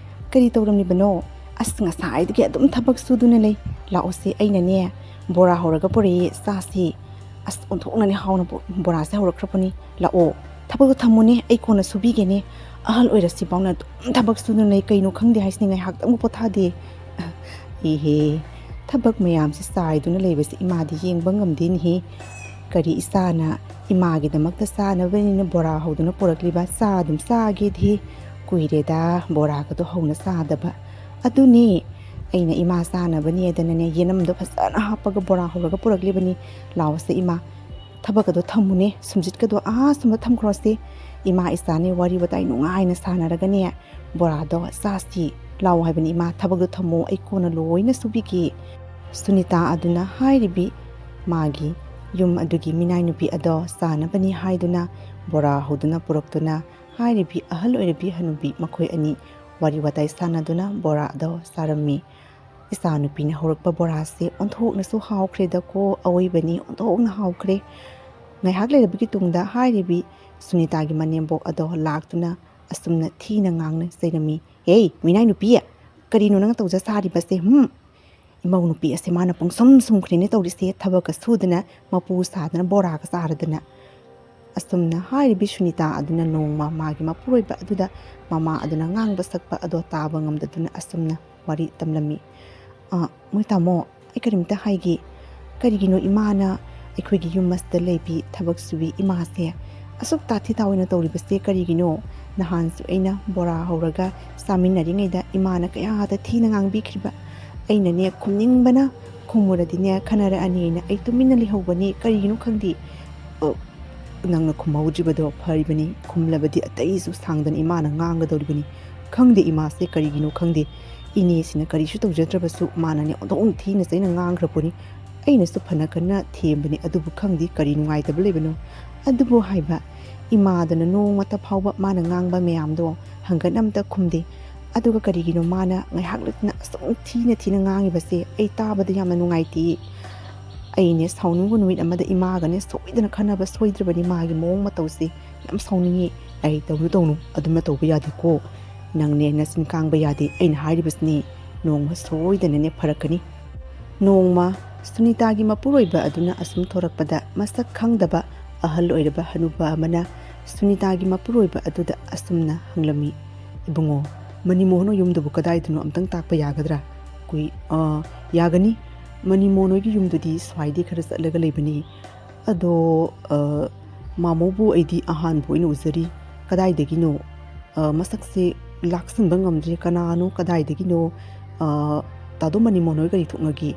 ꯀꯔꯤ ꯇꯧꯔꯝꯂꯤꯕꯅꯣ? ꯑꯁ ꯉꯁꯥꯏꯗꯒꯤ ꯑꯗꯨꯝ ꯊꯕꯛ ꯁꯨꯗꯨꯅ ꯂꯩ. ꯂꯥꯛꯑꯣꯁꯤ, ꯑꯩꯅꯅꯦ ꯕꯣꯔꯥ ꯍꯧꯔꯒ ꯄꯨꯔꯛꯏ, ꯆꯥꯁꯤ. ꯑꯁ ꯑꯣꯟꯊꯣꯛꯅꯅꯦ ꯍꯥꯎꯅ ꯕꯣꯔꯥꯁꯦ ꯍꯧꯔꯛꯈ꯭ꯔꯕꯅꯤ. ꯂꯥꯛꯑꯣ. ꯊꯕꯛꯇꯣ ꯊꯝꯃꯨꯅꯦ, ꯑꯩ ꯀꯣꯟꯅ ꯁꯨꯕꯤꯒꯦꯅꯦ. ꯑꯍꯜ ꯑꯣꯏꯔꯁꯤꯐꯥꯎꯅ ꯑꯗꯨꯝ ꯊꯕꯛ ꯁꯨꯗꯨꯅ ꯂꯩ. ꯀꯩꯅꯣ ꯈꯪꯗꯦ ꯍꯥꯏꯁꯤꯅꯤ, ꯉꯥꯏꯍꯥꯛꯇꯪꯕꯨ ꯄꯣꯊꯥꯗꯦ. ꯏꯍꯦ, ꯊꯕꯛ ꯃꯌꯥꯝꯁꯦ ꯆꯥꯏꯗꯨꯅ ꯂꯩꯕꯁꯦ ꯏꯃꯥꯗꯤ ꯌꯦꯡꯕ ꯉꯝꯗꯦꯅꯦꯍꯦ. ꯀꯔꯤ ꯏꯆꯥꯅ ꯏꯃꯥꯒꯤꯗꯃꯛꯇ ꯆꯥꯅꯕꯅꯤꯅ ꯕꯣꯔꯥ ꯍꯧꯗꯨꯅ ꯄꯨꯔꯛꯂꯤꯕ, ꯆꯥ ꯑꯗꯨꯝ ꯆꯥꯒꯦꯗꯤ ꯀꯨꯏꯔꯦꯗ ꯕꯣꯔꯥꯒꯗꯣ ꯍꯧꯅ ꯆꯥꯗꯕ. ꯑꯗꯨꯅꯤ ꯑꯩꯅ ꯏꯃꯥ ꯆꯥꯅꯕꯅꯦꯗꯅꯅꯦ ꯌꯦꯅꯝꯗꯣ ꯐꯖꯅ ꯍꯥꯞꯄꯒ ꯕꯣꯔꯥ ꯍꯧꯔꯒ ꯄꯨꯔꯛꯂꯤꯕꯅꯤ. ꯂꯥꯎꯁꯦ ꯏꯃꯥ, ꯊꯕꯛꯀꯗꯣ ꯊꯝꯃꯨꯅꯦ, ꯁꯨꯝꯖꯤꯠꯀꯗꯣ ꯁꯨꯝꯕ ꯊꯝꯈ꯭ꯔꯣꯁꯦ. ꯏꯃꯥ ꯏꯆꯥꯅꯦ ꯋꯥꯔꯤ ꯋꯥꯇꯥꯏ ꯅꯨꯡꯉꯥꯏꯅ ꯁꯥꯟꯅꯔꯒꯅꯦ ꯕꯣꯔꯥꯗꯣ ꯆꯥꯁꯤ. ꯂꯥꯎ ꯍꯥꯏꯕꯅꯤ ꯏꯃꯥ, ꯊꯕꯛꯇꯣ ꯊꯝꯃꯣ, ꯑꯩ ꯀꯣꯟꯅ ꯂꯣꯏꯅ ꯁꯨꯕꯤꯒꯦ. ꯁꯨꯅꯤꯇꯥ ꯑꯗꯨꯅ ꯍꯥꯏꯔꯤꯕꯤ ꯃꯥꯒꯤ ꯌꯨꯝ ꯑꯗꯨꯒꯤ ꯃꯤꯅꯥꯏ ꯅꯨꯄꯤ ꯑꯗꯣ ꯆꯥꯅꯕꯅꯤ ꯍꯥꯏꯗꯨꯅ ꯕꯣꯔꯥ ꯍꯧꯗꯨꯅ ꯄꯨꯔꯛꯇꯨꯅ ꯍꯥꯏꯔꯤꯕꯤ ꯑꯍꯜ ꯑꯣꯏꯔꯕꯤ ꯍꯅꯨꯕꯤ ꯃꯈꯣꯏ ꯑꯅꯤ ꯋꯥꯔꯤ ꯋꯥꯇꯥꯏ ꯁꯥꯟꯅꯗꯨꯅ ꯕꯣꯔꯥ ꯑꯗꯣ ꯆꯥꯔꯝꯃꯤ. ꯏꯆꯥ ꯅꯨꯄꯤꯅ ꯍꯧꯔꯛꯄ ꯕꯣꯔꯥꯁꯦ ꯑꯣꯟꯊꯣꯛꯅꯁꯨ ꯍꯥꯎꯈ꯭ꯔꯦꯗꯀꯣ, ꯑꯋꯣꯏꯕꯅꯤ, ꯑꯣꯟꯊꯣꯛꯅ ꯍꯥꯎꯈ꯭ꯔꯦ. ꯉꯥꯏꯍꯥꯛ ꯂꯩꯔꯕꯒꯤ ꯇꯨꯡꯗ ꯍꯥꯏꯔꯤꯕꯤ ꯁꯨꯅꯤꯇꯥꯒꯤ ꯃꯅꯦꯝꯕꯣꯛ ꯑꯗꯣ ꯂꯥꯛꯇꯨꯅ ꯑꯁꯨꯝꯅ ꯊꯤꯅ ꯉꯥꯡꯅ ꯆꯩꯔꯝꯃꯤ. ꯍꯦ ꯃꯤꯅꯥꯏ ꯅꯨꯄꯤ, ꯀꯔꯤꯅꯣ ꯅꯪꯅ ꯇꯧꯖ ꯁꯥꯔꯤꯕꯁꯦ? ꯏꯃꯧ ꯅꯨꯄꯤ ꯑꯁꯦ ꯃꯥꯅ ꯄꯨꯡꯁꯨꯝ ꯁꯨꯝꯈ꯭ꯔꯦꯅꯦ ꯇꯧꯔꯤꯁꯦ. ꯊꯕꯛꯀ ꯁꯨꯗꯅ ꯃꯄꯨ ꯁꯥꯗꯅ ꯕꯣꯔꯥꯒ ꯆꯥꯔꯗꯅ. ꯑꯁꯨꯝꯅ ꯍꯥꯏꯔꯤꯕꯤ ꯁꯨꯅꯤꯇꯥ ꯑꯗꯨꯅ ꯅꯣꯡꯃ ꯃꯥꯒꯤ ꯃꯄꯨꯔꯣꯏꯕ ꯑꯗꯨꯗ ꯃꯃꯥ ꯑꯗꯨꯅ ꯉꯥꯡꯕ ꯁꯛꯄ ꯑꯗꯣ ꯇꯥꯕ ꯉꯝꯗꯗꯨꯅ ꯑꯁꯨꯝꯅ ꯋꯥꯔꯤ ꯇꯝꯂꯝꯃꯤ. ꯃꯣꯏ ꯇꯥꯃꯣ, ꯑꯩ ꯀꯔꯤꯝꯇ ꯍꯥꯏꯒꯦ. ꯀꯔꯤꯒꯤꯅꯣ ꯏꯃꯥꯅ ꯑꯩꯈꯣꯏꯒꯤ ꯌꯨꯝ ꯑꯁꯤꯗ ꯂꯩꯕꯤ ꯊꯕꯛ ꯁꯨꯕꯤ ꯏꯃꯥꯁꯦ ꯑꯁꯨꯛ ꯇꯥꯊꯤ ꯇꯥꯑꯣꯏꯅ ꯇꯧꯔꯤꯕꯁꯦ ꯀꯔꯤꯒꯤꯅೋ? ꯅꯍꯥꯟꯁꯨ ꯑꯩꯅ ꯕꯣꯔꯥ ꯍꯧꯔꯒ ꯆꯥꯃꯤꯟꯅꯔꯤꯉꯩꯗ ꯏꯃꯥꯅ ꯀꯌꯥꯗ ꯊꯤꯅ ꯉꯥꯡꯕꯤꯈ꯭ꯔꯤꯕ. ꯑꯩꯅꯅꯦ ꯈꯨꯝꯅꯤꯡꯕꯅ ꯈꯨꯝꯃꯨꯔꯗꯤꯅꯦ ꯈꯟꯅꯔꯛꯑꯅꯤꯅ ꯑꯩ ꯇꯨꯃꯤꯟꯅ ꯂꯩꯍꯧꯕꯅꯤ. ꯀꯔꯤꯒꯤꯅꯣ ꯈꯪꯗꯦ. ꯅꯪꯅ ꯈꯨꯝꯍꯧꯗ꯭ꯔꯤꯕꯗꯣ ꯐꯔꯤꯕꯅꯤ, ꯈꯨꯝꯂꯕꯗꯤ ꯑꯇꯩꯁꯨ ꯁꯥꯡꯗꯅ ꯏꯃꯥꯅ ꯉꯥꯡꯒꯗꯧꯔꯤꯕꯅꯤ. ꯈꯪꯗꯦ ꯏꯃꯥꯁꯦ ꯀꯔꯤꯒꯤꯅꯣ ꯈꯪꯗꯦ. ꯏꯅꯦꯁꯤꯅ ꯀꯔꯤꯁꯨ ꯇꯧꯖꯗ꯭ꯔꯕꯁꯨ ꯃꯥꯅꯅꯦ ꯑꯣꯟꯊꯣꯛꯅ ꯊꯤꯅ ꯆꯩꯅ ꯉꯥꯡꯈ꯭ꯔꯄꯣꯠꯅꯤ. ꯑꯩꯅꯁꯨ ꯐꯅ ꯀꯟꯅ ꯊꯦꯝꯕꯅꯤ, ꯑꯗꯨꯕꯨ ꯈꯪꯗꯦ ꯀꯔꯤ ꯅꯨꯡꯉꯥꯏꯇꯕ ꯂꯩꯕꯅꯣ. ꯑꯗꯨꯕꯨ ꯍꯥꯏꯕ ꯏꯃꯥꯗꯨꯅ ꯅꯣꯡꯃꯇ ꯐꯥꯎꯕ ꯃꯥꯅ ꯉꯥꯡꯕ ꯃꯌꯥꯝꯗꯣ ꯍꯪꯒꯠ ꯑꯝꯇ ꯈꯨꯝꯗꯦ. ꯑꯗꯨꯒ ꯀꯔꯤꯒꯤꯅꯣ ꯃꯥꯅ ꯉꯥꯏꯍꯥꯛ ꯂꯩꯇꯅ ꯑꯁꯨꯝ ꯊꯤꯅ ꯉꯥꯡꯉꯤꯕꯁꯦ ꯑꯩ ꯇꯥꯕꯗ ꯌꯥꯝꯅ ꯅꯨꯡꯉꯥꯏꯇꯦ. ꯑꯩꯅꯦ ꯁꯥꯎꯅꯤꯡꯕ ꯅꯨꯃꯤꯠ ꯑꯃꯗ ꯏꯃꯥꯒꯅꯦ ꯁꯣꯏꯗꯅ ꯈꯟꯅꯕ ꯁꯣꯏꯗ꯭ꯔꯕꯅꯤ. ꯃꯥꯒꯤ ꯃꯑꯣꯡ ꯃꯇꯧꯁꯦ ꯌꯥꯝ ꯁꯥꯎꯅꯤꯡꯉꯤ. ꯑꯩ ꯇꯧꯅꯨ ꯑꯗꯨꯝꯅ ꯇꯧꯕ ꯌꯥꯗꯦꯀꯣ. ꯅꯪꯅꯦ ꯅꯆꯤꯟ ꯀꯥꯡꯕ ꯌꯥꯗꯦ. ꯑꯩꯅ ꯍꯥꯏꯔꯤꯕꯁꯤꯅꯤ ꯅꯣꯡꯃ ꯁꯣꯏꯗꯅꯅꯦ ꯐꯔꯛꯀꯅꯤ. ꯅꯣꯡꯃ ꯁꯨꯅꯤꯇꯥꯒꯤ ꯃꯄꯨꯔꯣꯏꯕ ꯑꯗꯨꯅ ꯑꯁꯨꯝ ꯊꯣꯔꯛꯄꯗ ꯃꯁꯛ ꯈꯪꯗꯕ ꯑꯍꯜ ꯑꯣꯏꯔꯕ ꯍꯅꯨꯕ ꯑꯃꯅ ꯁꯨꯅꯤꯇꯥꯒꯤ ꯃꯄꯨꯔꯣꯏꯕ ꯑꯗꯨꯗ ꯑꯁꯨꯝꯅ ꯍꯪꯂꯝꯃꯤ. ꯏꯕꯨꯡꯉꯣ, ꯃꯅꯤꯃꯣꯍꯟ ꯌꯨꯝꯗꯨꯕꯨ ꯀꯗꯥꯏꯗꯅꯣ ꯑꯝꯇꯪ ꯇꯥꯛꯄ ꯌꯥꯒꯗ꯭ꯔꯥ? ꯌꯥꯒꯅꯤ. ꯃꯅꯤꯃꯣꯍꯟ ꯍꯣꯏꯒꯤ ꯌꯨꯝꯗꯨꯗꯤ ꯁ꯭ꯋꯥꯏꯗꯤ ꯈꯔ ꯆꯠꯂꯒ ꯂꯩꯕꯅꯤ. ꯑꯗꯣ ꯃꯥꯃꯣꯕꯨ ꯑꯩꯗꯤ ꯑꯍꯥꯟꯕ ꯑꯣꯏꯅ ꯎꯖꯔꯤ. ꯀꯗꯥꯏꯗꯒꯤꯅꯣ? ꯃꯁꯛꯁꯦ ꯂꯥꯛꯁꯤꯟꯕ ꯉꯝꯗ꯭ꯔꯦ. ꯀꯅꯥꯅꯣ? ꯀꯗꯥꯏꯗꯒꯤꯅꯣ? ꯇꯥꯗꯣ ꯃꯅꯤꯃꯣꯍꯟ ꯍꯣꯏ ꯀꯔꯤ ꯊꯣꯛꯅꯒꯦ?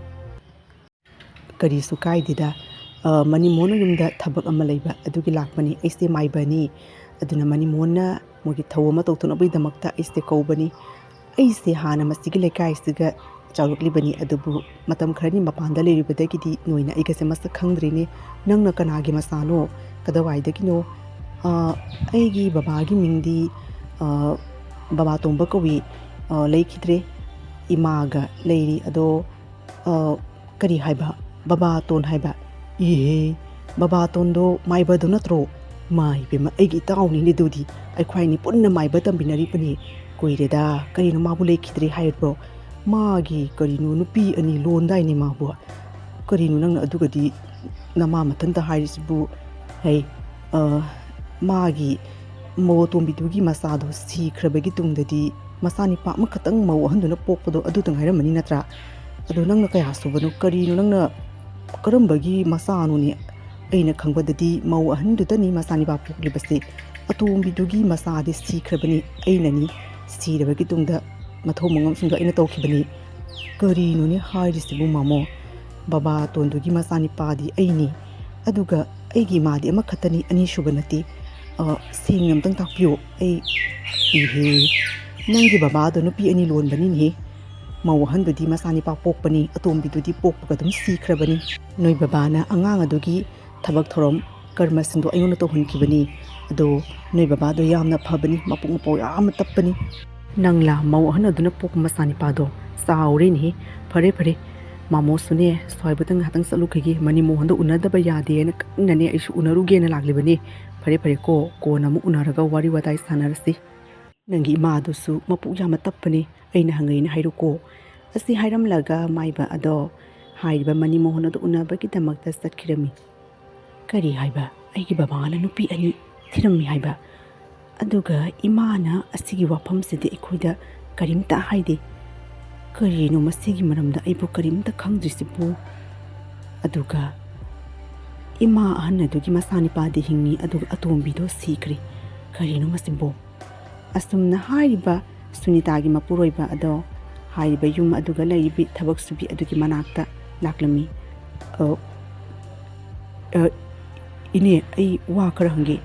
ꯀꯔꯤꯁꯨ ꯀꯥꯏꯗꯦꯗ. ꯃꯅꯤꯃꯣꯍꯟ ꯌꯨꯝꯗ ꯊꯕꯛ ꯑꯃ ꯂꯩꯕ ꯑꯗꯨꯒꯤ ꯂꯥꯛꯄꯅꯤ. ꯑꯩꯁꯦ ꯃꯥꯏꯕꯅꯤ. ꯑꯗꯨꯅ ꯃꯅꯤꯃꯣꯍꯟꯅ ꯃꯣꯏꯒꯤ ꯊꯧ ꯑꯃ ꯇꯧꯊꯣꯛꯅꯕꯒꯤꯗꯃꯛꯇ ꯑꯩꯁꯦ ꯀꯧꯕꯅꯤ. ꯑꯩꯁꯦ ꯍꯥꯟꯅ ꯃꯁꯤꯒꯤ ꯂꯩꯀꯥꯏꯁꯤꯒ ꯆꯥꯎꯔꯛꯂꯤꯕꯅꯤ. ꯑꯗꯨꯕꯨ ꯃꯇꯝ ꯈꯔꯅꯤ ꯃꯄꯥꯟꯗ ꯂꯩꯔꯨꯕꯗꯒꯤꯗꯤ ꯅꯣꯏꯅ ꯑꯩꯒꯁꯦ ꯃꯁꯛ ꯈꯪꯗ꯭ꯔꯤꯅꯦ. ꯅꯪꯅ ꯀꯅꯥꯒꯤ ꯃꯆꯥꯅꯣ? ꯀꯗꯥꯏꯋꯥꯏꯗꯒꯤꯅꯣ? ꯑꯩꯒꯤ ꯕꯕꯥꯒꯤ ꯃꯤꯡꯗꯤ ꯕꯕꯥꯇꯣꯝꯕ ꯀꯧꯏ. ꯂꯩꯈꯤꯗ꯭ꯔꯦ. ꯏꯃꯥꯒ ꯂꯩꯔꯤ. ꯑꯗꯣ ꯀꯔꯤ ꯍꯥꯏꯕ? ꯕꯕꯥꯇꯣꯟ ꯍꯥꯏꯕ? ꯏꯍꯦ, ꯕꯕꯥꯇꯣꯟꯗꯣ ꯃꯥꯏꯕꯗꯣ ꯅꯠꯇ꯭ꯔꯣ? ꯏꯕꯦꯝꯃ, ꯑꯩꯒꯤ ꯏꯇꯥꯎꯅꯤꯅꯦ ꯑꯗꯨꯗꯤ. ꯑꯩꯈꯣꯏꯅꯤ ꯄꯨꯟꯅ ꯃꯥꯏꯕ ꯇꯝꯃꯤꯟꯅꯔꯤꯕꯅꯤ. ꯀꯨꯏꯔꯦꯗ. ꯀꯔꯤꯅꯣ ꯃꯥꯕꯨ ꯂꯩꯈꯤꯗ꯭ꯔꯦ ꯍꯥꯏꯕ꯭ꯔꯣ? ꯃꯥꯒꯤ ꯀꯔꯤꯅꯣ ꯅꯨꯄꯤ 2 ꯂꯣꯟꯗꯥꯏꯅꯦ ꯃꯥꯕꯨ. ꯀꯔꯤꯅꯣ ꯅꯪꯅ ꯑꯗꯨꯒꯗꯤ ꯅꯃꯥ ꯃꯊꯟꯇ ꯍꯥꯏꯔꯤꯁꯤꯕꯨ? ꯍꯩ, ꯃꯥꯒꯤ ꯃꯧ ꯑꯇꯣꯝꯕꯤꯗꯨꯒꯤ ꯃꯆꯥꯗꯣ ꯁꯤꯈ꯭ꯔꯕꯒꯤ ꯇꯨꯡꯗꯗꯤ ꯃꯆꯥꯅꯤꯄꯥ ꯑꯃꯈꯛꯇꯪ ꯃꯧ ꯑꯍꯟꯗꯨꯅ ꯄꯣꯛꯄꯗꯣ ꯑꯗꯨꯇ ꯉꯥꯏꯔꯝꯃꯅꯤ ꯅꯠꯇ꯭ꯔꯥ? ꯑꯗꯣ ꯅꯪꯅ ꯀꯌꯥ ꯁꯨꯕꯅꯣ? ꯀꯔꯤꯅꯣ ꯅꯪꯅ ꯀꯔꯝꯕꯒꯤ ꯃꯆꯥꯅꯣꯅꯦ? ꯑꯩꯅ ꯈꯪꯕꯗꯗꯤ ꯃꯧ ꯑꯍꯟꯗꯨꯗꯅꯤ ꯃꯆꯥꯅꯤꯄꯥ ꯄꯣꯛꯂꯤꯕꯁꯦ. ꯑꯇꯣꯝꯕꯤꯗꯨꯒꯤ ꯃꯆꯥꯗꯤ ꯁꯤꯈ꯭ꯔꯕꯅꯤ. ꯑꯩꯅꯅꯤ. ꯁꯤꯔꯕꯒꯤ ꯇꯨꯡꯗ ꯃꯊꯧ ꯃꯉꯝꯁꯤꯡꯗꯣ ꯑꯩꯅ ꯇꯧꯈꯤꯕꯅꯤ. ꯀꯔꯤꯅꯣꯅꯦ ꯍꯥꯏꯔꯤꯁꯤꯕꯨ ꯃꯥꯃꯣ? ꯕꯕꯥꯇꯣꯟꯗꯨꯒꯤ ꯃꯆꯥꯅꯤꯄꯥꯗꯤ ꯑꯩꯅꯤ. ꯑꯗꯨꯒ ꯑꯩꯒꯤ ꯏꯃꯥꯗꯤ ꯑꯃꯈꯛꯇꯅꯤ, ꯑꯅꯤꯁꯨꯕ ꯅꯠꯇꯦ. ꯁꯦꯡꯅ ꯑꯝꯇꯪ ꯇꯥꯛꯄꯤꯌꯨ. ꯏꯍꯦ, ꯅꯪꯒꯤ ꯕꯕꯥꯗꯣ ꯅꯨꯄꯤ 2 ꯂꯣꯟꯕꯅꯤꯅꯦ. ꯃꯧ ꯑꯍꯟꯗꯨꯗꯤ ꯃꯆꯥꯅꯤꯄꯥ ꯄꯣꯛꯄꯅꯤ. ꯑꯇꯣꯝꯕꯤꯗꯨꯗꯤ ꯄꯣꯛꯄꯒ ꯑꯗꯨꯝ ꯁꯤꯈ꯭ꯔꯕꯅꯤ. ꯅꯣꯏ ꯕꯕꯥꯅ ꯑꯉꯥꯡ ꯑꯗꯨꯒꯤ ꯊꯕꯛ ꯊꯧꯔꯝ ꯀꯔꯃꯁꯤꯡꯗꯣ ꯑꯩꯉꯣꯟꯗ ꯇꯧꯍꯟꯈꯤꯕꯅꯤ. ꯑꯗꯣ ꯅꯣꯏ ꯕꯕꯥꯗꯣ ꯌꯥꯝꯅ ꯐꯕꯅꯤ. ꯃꯄꯨꯛ ꯃꯄꯥꯎ ꯌꯥꯝꯅ ꯇꯞꯄꯅꯤ. ꯅꯪꯂꯥ ꯃꯧ ꯑꯍꯟ ꯑꯗꯨꯅ ꯄꯣꯛꯄ ꯃꯆꯥꯅꯤꯄꯥꯗꯣ? ꯆꯥꯎꯔꯦꯅꯦꯍꯦ. ꯐꯔꯦ. ꯃꯥꯃꯣꯁꯨꯅꯦ ꯁ꯭ꯋꯥꯏꯕꯨꯇ ꯉꯥꯏꯍꯥꯛꯇꯪ ꯆꯠꯂꯨꯈꯤꯒꯦ. ꯃꯅꯤꯃꯣꯍꯟꯗꯣ ꯎꯅꯗꯕ ꯌꯥꯗꯦꯅ ꯀꯟꯅꯅꯦ ꯑꯩꯁꯨ ꯎꯅꯔꯨꯒꯦꯅ ꯂꯥꯛꯂꯤꯕꯅꯤ. ꯐꯔꯦ ꯀꯣ. ꯀꯣꯟꯅ ꯑꯃꯨꯛ ꯎꯅꯔꯒ ꯋꯥꯔꯤ ꯋꯥꯇꯥꯏ ꯁꯥꯟꯅꯔꯁꯤ. ꯅꯪꯒꯤ ꯏꯃꯥꯗꯨꯁꯨ ꯃꯄꯨꯛ ꯌꯥꯝꯅ ꯇꯞꯄꯅꯤ. ꯑꯩꯅ ꯍꯪꯉꯩꯅ ꯍꯥꯏꯔꯨꯀꯣ. ꯑꯁꯤ ꯍꯥꯏꯔꯝꯂꯒ ꯃꯥꯏꯕ ꯑꯗꯣ ꯍꯥꯏꯔꯤꯕ ꯃꯅꯤꯃꯣꯍꯟ ꯑꯗꯨ ꯎꯅꯕꯒꯤꯗꯃꯛꯇ ꯆꯠꯈꯤꯔꯝꯃꯤ. ꯀꯔꯤ ꯍꯥꯏꯕ? ꯑꯩꯒꯤ ꯕꯕꯥꯅ ꯅꯨꯄꯤ 2 ꯊꯤꯔꯝꯃꯤ ꯍꯥꯏꯕ? ꯑꯗꯨꯒ ꯏꯃꯥꯅ ꯑꯁꯤꯒꯤ ꯋꯥꯐꯝꯁꯤꯗꯤ ꯑꯩꯈꯣꯏꯗ ꯀꯔꯤꯝꯇ ꯍꯥꯏꯗꯦ. ꯀꯔꯤꯅꯣ ꯃꯁꯤꯒꯤ ꯃꯔꯝꯗ ꯑꯩꯕꯨ ꯀꯔꯤꯝꯇ ꯈꯪꯗ꯭ꯔꯤꯁꯤꯕꯨ? ꯑꯗꯨꯒ ꯏꯃꯥ ꯑꯍꯟ ꯑꯗꯨꯒꯤ ꯃꯆꯥꯅꯤꯄꯥꯗꯤ ꯍꯤꯡꯉꯤ, ꯑꯗꯨꯒ ꯑꯇꯣꯝꯕꯤꯗꯣ ꯁꯤꯈ꯭ꯔꯦ. ꯀꯔꯤꯅꯣ ꯃꯁꯤꯕꯨ? ꯑꯁꯨꯝꯅ ꯍꯥꯏꯔꯤꯕ ꯁꯨꯅꯤꯇꯥꯒꯤ ꯃꯄꯨꯔꯣꯏꯕ ꯑꯗꯣ ꯍꯥꯏꯔꯤꯕ ꯌꯨꯝ ꯑꯗꯨꯒ ꯂꯩꯔꯤꯕ ꯊꯕꯛ ꯁꯨꯕꯤ ꯑꯗꯨꯒꯤ ꯃꯅꯥꯛꯇ ꯂꯥꯛꯂꯝꯃꯤ. ꯏꯅꯦ, ꯑꯩ ꯋꯥ ꯈꯔ ꯍꯪꯒꯦ.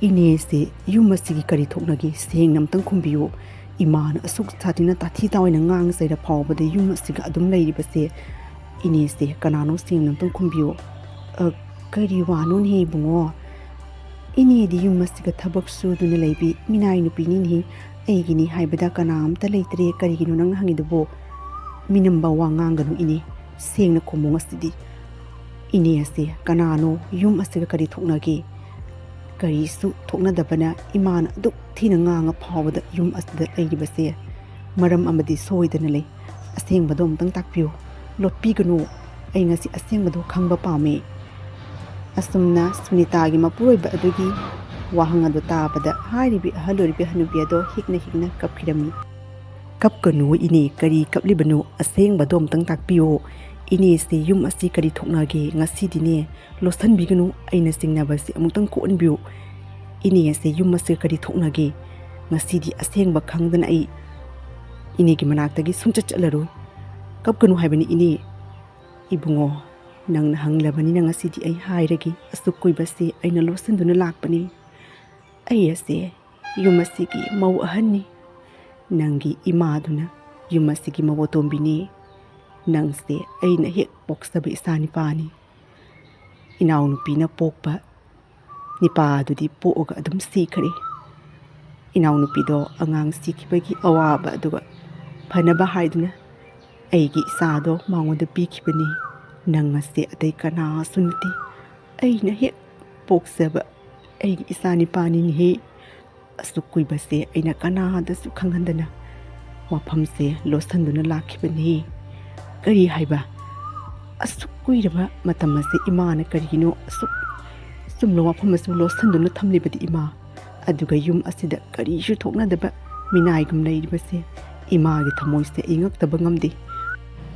ꯏꯅꯦꯁꯦ ꯌꯨꯝ ꯑꯁꯤꯒꯤ ꯀꯔꯤ ꯊꯣꯛꯅꯒꯦ? ꯁꯦꯡꯅ ꯑꯝꯇꯪ ꯈꯨꯝꯕꯤꯌꯨ. ꯏꯃꯥꯅ ꯑꯁꯨꯛ ꯁꯥꯊꯤꯅ ꯇꯥꯊꯤ ꯇꯥꯑꯣꯏꯅ ꯉꯥꯡ ꯆꯩꯔ ꯐꯥꯎꯕꯗ ꯌꯨꯝ ꯑꯁꯤꯒ ꯑꯗꯨꯝ ꯂꯩꯔꯤꯕꯁꯦ ꯏꯅꯦꯁꯦ ꯀꯅꯥꯅꯣ? ꯁꯦꯡꯅ ꯑꯝꯇꯪ ꯈꯨꯝꯕꯤꯌꯨ. ꯀꯔꯤ ꯋꯥꯅꯣꯅꯦ ꯏꯕꯨꯡꯉꯣ? ꯏꯅꯦꯗꯤ ꯌꯨꯝ ꯑꯁꯤꯒ ꯊꯕꯛ ꯁꯨꯗꯨꯅ ꯂꯩꯕꯤ ꯃꯤꯅꯥꯏ ꯅꯨꯄꯤꯅꯤꯅꯦ. ꯑꯩꯒꯤꯅꯤ ꯍꯥꯏꯕꯗ ꯀꯅꯥꯝꯇ ꯂꯩꯇ꯭ꯔꯦ. ꯀꯔꯤꯒꯤꯅꯣ ꯅꯪꯅ ꯍꯪꯉꯤꯗꯨꯕꯣ? ꯃꯤꯅꯝꯕ ꯋꯥ ꯉꯥꯡꯒꯅꯨ ꯏꯅꯦ. ꯁꯦꯡꯅ ꯈꯨꯝꯃꯨ ꯉꯁꯤꯗꯤ. ꯏꯅꯦ ꯑꯁꯦ ꯀꯅꯥꯅꯣ? ꯌꯨꯝ ꯑꯁꯤꯒ ꯀꯔꯤ ꯊꯣꯛꯅꯒꯦ? ꯀꯔꯤꯁꯨ ꯊꯣꯛꯅꯗꯕꯅ ꯏꯃꯥꯅ ꯑꯗꯨꯛ ꯊꯤꯅ ꯉꯥꯡꯉ ꯐꯥꯎꯕꯗ ꯌꯨꯝ ꯑꯁꯤꯗ ꯂꯩꯔꯤꯕꯁꯦ ꯃꯔꯝ ꯑꯃꯗꯤ ꯁꯣꯏꯗꯅ ꯂꯩ. ꯑꯁꯦꯡꯕꯗꯣ ꯑꯃꯨꯛꯇꯪ ꯇꯥꯛꯄꯤꯌꯨ. ꯂꯣꯠꯄꯤꯒꯅꯨ. ꯑꯩ ꯉꯁꯤ ꯑꯁꯦꯡꯕꯗꯣ ꯈꯪꯕ ꯄꯥꯝꯃꯦ. ꯑꯁꯨꯝꯅ ꯁꯨꯅꯤꯇꯥꯒꯤ ꯃꯄꯨꯔꯣꯏꯕ ꯑꯗꯨꯒꯤ ꯋꯥꯍꯪ ꯑꯗꯨ ꯇꯥꯕꯗ ꯍꯥꯏꯔꯤꯕꯤ ꯑꯍꯜ ꯑꯣꯏꯔꯤꯕꯤ ꯍꯅꯨꯕꯤ ꯑꯗꯣ ꯍꯤꯛꯅ ꯀꯞꯈꯤꯔꯝꯃꯤ. ꯀꯞꯀꯅꯨ ꯏꯅꯦ. ꯀꯔꯤ ꯀꯞꯂꯤꯕꯅꯣ? ꯑꯁꯦꯡꯕꯗꯣ ꯑꯃꯨꯛꯇꯪ ꯇꯥꯛꯄꯤꯌꯣ. ꯏꯅꯦꯁꯦ ꯌꯨꯝ ꯑꯁꯤ ꯀꯔꯤ ꯊꯣꯛꯅꯒꯦ? ꯉꯁꯤꯗꯤꯅꯦ ꯂꯣꯠꯁꯟꯕꯤꯒꯅꯨ. ꯑꯩꯅ ꯆꯤꯡꯅꯕꯁꯦ ꯑꯃꯨꯛꯇꯪ ꯀꯣꯛꯍꯟꯕꯤꯌꯨ. ꯏꯅꯦ ꯑꯁꯦ ꯌꯨꯝ ꯑꯁꯤ ꯀꯔꯤ ꯊꯣꯛꯅꯒꯦ? ꯉꯁꯤꯗꯤ ꯑꯁꯦꯡꯕ ꯈꯪꯗꯅ ꯑꯩ ꯏꯅꯦꯒꯤ ꯃꯅꯥꯛꯇꯒꯤ ꯁꯨꯡꯆꯠ ꯆꯠꯂꯔꯣꯏ. ꯀꯞꯀꯅꯨ ꯍꯥꯏꯕꯅꯤ ꯏꯅꯦ. ꯏꯕꯨꯡꯉꯣ, Nangna hanglabani na ngasidi ay hairagi asuk kuibasi ay nalosanduna lakpani. Ay ase yumasigi mau ahani. Nangi imaduna yumasigi mawotombini. Nangse ay na hek poksaba isani pani. Inaw nupi na pokpa. Nipa adudi pooga adum sikari. Inaw nupi do angang sikibagi awaba aduga. Panaba haiduna. Aigi isado mangoda pikibani. Nangase atay kana sunuti. Ay na hek poksaba. Aigi isani pani nihi. Asuk kuibase ay na kanada sukangandana. Wapamse losanduna lakibani. Kari haiba. Asuk kuiraba matamase imana karino asuk. Sumlo wapamasu losanduna tamlibadi ima. Aduga yum asida karishu thoknadaba minaigum lairibase. Imagi thamoise ingakdaba ngamdi.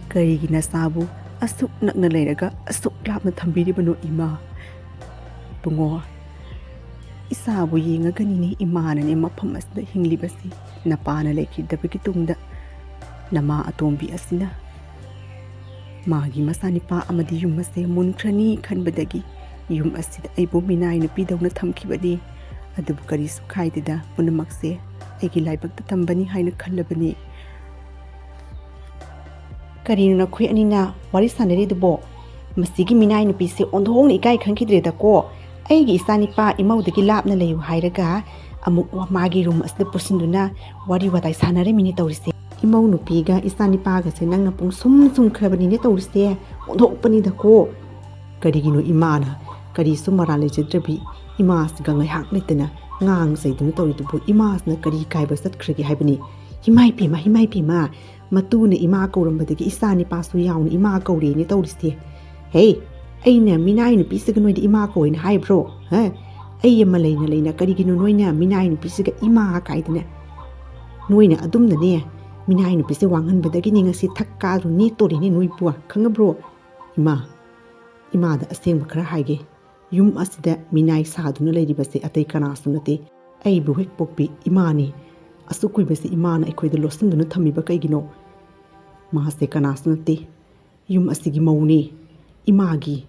Karigi nasabu asuk nakna lairaga asuk lapna thambiribano ima. Bungo. Isabu yengaganini imanane mafam asida hinglibasi. Napana lekidabagi tungda. Nama atombi asina. Magi masanipa amadi yum ase munkrani khanbadagi. Yum asida aibu minai nupidawna thamkibani. Adubu karisu khaidida punamakse aigi laibakta tambani haina khallabani. Karino na khui anina wari sanare dubo. Masigi minai nupise ondhong ikai khankidreda ko. Aigi isanipa imaudagi lapna layu hairaga amuk magi room asda pusinduna wari watai sanare mini tawrise. Imau nupiga isanipa ga se nangna pung sum khrabani ne tawrise ondhokpani da ko. Karigino imana karisu marale jedrabi. Imas gangai hak litana ngang saiduna tawridubu imas na kari kaiba satkragi haibani. Himai pima matuna ima kaurambadagi isani pasu yauna ima kaure ni tawrise. Hey, aina minai nupisiga noida ima kaurina haibro. Ay malaina karigino noina minai nupisiga ima kaidana. Noina adumna minai nupisi wanghanbadagi ni ngasi thakkaru ni torini noibua khangabro. Ima da asengba khara haige. Yum asida minai saduna lairibase atay kanasu nate. Ay buhek pokpi imani. Asukuibase imana ekoida losanduna thamiba kaigino. Mahase kanasu nate. Yum asigi mauni. Imagi.